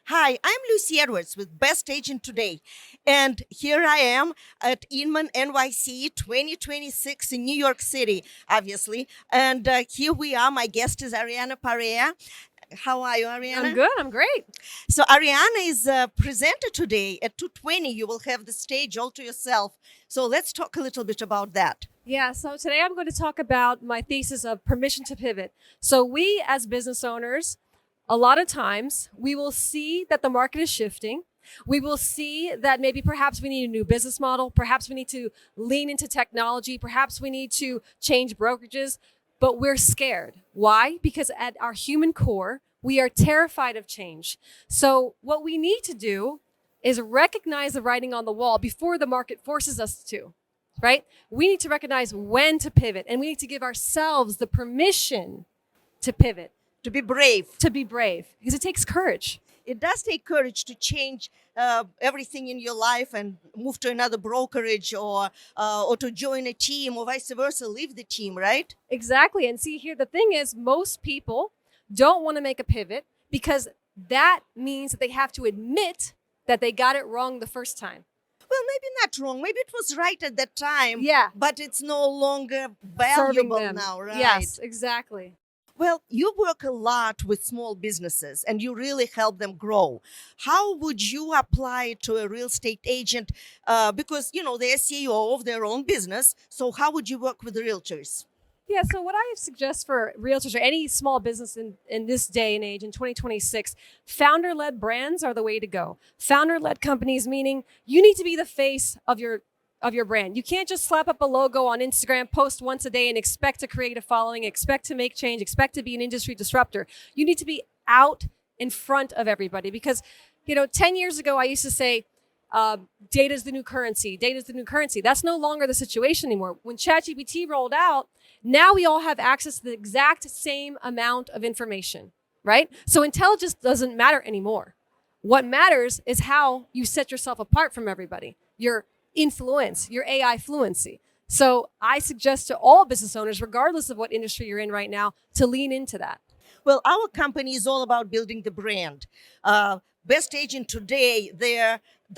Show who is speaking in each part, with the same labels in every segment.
Speaker 1: Hi, I'm Lucy Edwards with Best Agent Today. And here I am at Inman NYC 2026 in New York City, obviously. And here we are. My guest is Ariana Pareja. How are you,
Speaker 2: I'm
Speaker 1: Ariana?
Speaker 2: good. I'm great.
Speaker 1: So Ariana is a presenter today at 2:20. You will have the stage all to yourself. So let's talk a little bit about that.
Speaker 2: Yeah, so today I'm going to talk about my thesis of permission to pivot. So we as business owners, a lot of times we will see that the market is shifting. We will see that maybe perhaps we need a new business model. Perhaps we need to lean into technology. Perhaps we need to change brokerages, but we're scared. Why? Because at our human core, we are terrified of change. So what we need to do is recognize the writing on the wall before the market forces us to, right? We need to recognize when to pivot, and we need to give ourselves the permission to pivot,
Speaker 1: To be brave.
Speaker 2: to be brave, because it takes courage.
Speaker 1: It does take courage to change everything in your life and move to another brokerage or to join a team or vice versa, leave the team, right?
Speaker 2: Exactly. And see here, the thing is, most people don't want to make a pivot because that means that they have to admit that they got it wrong the first time.
Speaker 1: Well, maybe not wrong. Maybe it was right at that time.
Speaker 2: Yeah.
Speaker 1: But it's no longer
Speaker 2: Serving
Speaker 1: valuable
Speaker 2: them.
Speaker 1: now, right?
Speaker 2: Yes, exactly.
Speaker 1: Well, you work a lot with small businesses and you really help them grow. How would you apply it to a real estate agent? Because, they're CEO of their own business. So how would you work with the realtors?
Speaker 2: Yeah, so what I suggest for realtors or any small business in this day and age in 2026, founder-led brands are the way to go. Founder-led companies, meaning you need to be the face of your brand. You can't just slap up a logo on Instagram, post once a day and expect to create a following, expect to make change, expect to be an industry disruptor. You need to be out in front of everybody because, 10 years ago, I used to say, data is the new currency. Data is the new currency. That's no longer the situation anymore. When ChatGPT rolled out, now we all have access to the exact same amount of information, right? So intelligence doesn't matter anymore. What matters is how you set yourself apart from everybody, your influence, your AI fluency. So I suggest to all business owners, regardless of what industry you're in right now, to lean into that.
Speaker 1: Well, our company is all about building the brand. Best Agent Today,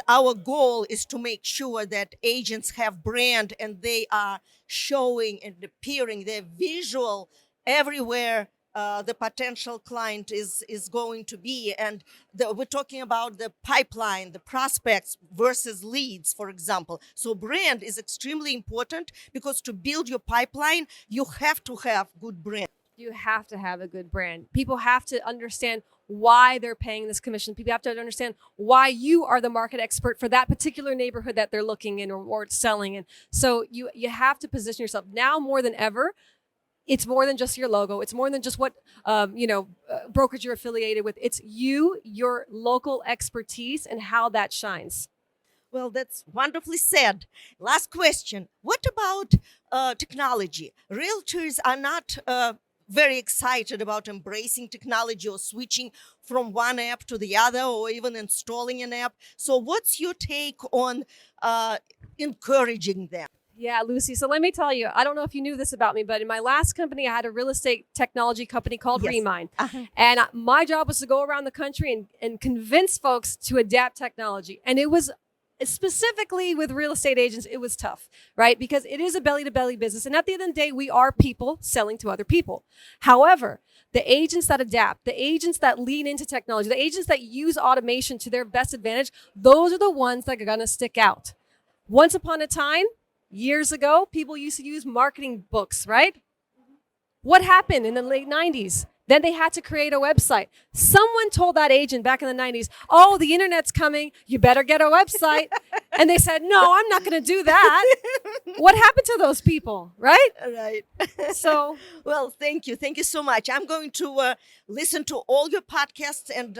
Speaker 1: our goal is to make sure that agents have brand and they are showing and appearing, they're visual everywhere the potential client is going to be. And we're talking about the pipeline, the prospects versus leads, for example. So brand is extremely important because to build your pipeline, you have to have good brand.
Speaker 2: You have to have a good brand. People have to understand why they're paying this commission. People have to understand why you are the market expert for that particular neighborhood that they're looking in or selling in. So you have to position yourself now more than ever. It's more than just your logo. It's more than just what brokerage you're affiliated with. It's you, your local expertise, and how that shines.
Speaker 1: Well, that's wonderfully said. Last question. What about technology? Realtors are not very excited about embracing technology or switching from one app to the other or even installing an app. So what's your take on encouraging them?
Speaker 2: Yeah, Lucy. So let me tell you, I don't know if you knew this about me, but in my last company, I had a real estate technology company called
Speaker 1: Yes.
Speaker 2: Remine.
Speaker 1: Uh-huh.
Speaker 2: And my job was to go around the country and convince folks to adapt technology. And it was specifically with real estate agents, it was tough, right? Because it is a belly to belly business. And at the end of the day, we are people selling to other people. However, the agents that adapt, the agents that lean into technology, the agents that use automation to their best advantage, those are the ones that are going to stick out. Once upon a time, years ago, people used to use marketing books, right? What happened in the late 90s? Then they had to create a website. Someone told that agent back in the 90s, oh, the internet's coming. You better get a website. And they said, no, I'm not going to do that. What happened to those people, right?
Speaker 1: Right.
Speaker 2: So,
Speaker 1: Well, thank you. Thank you so much. I'm going to listen to all your podcasts and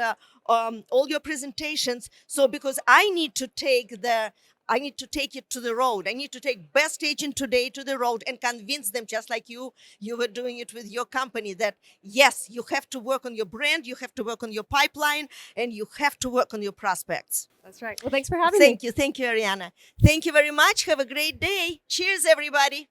Speaker 1: all your presentations. So because I need to take it to the road. I need to take Best Agent Today to the road and convince them, just like you were doing it with your company, that yes, you have to work on your brand, you have to work on your pipeline, and you have to work on your prospects.
Speaker 2: that's right. Well, thanks for having me.
Speaker 1: Thank you. Thank you, Ariana. Thank you very much. Have a great day. Cheers, everybody.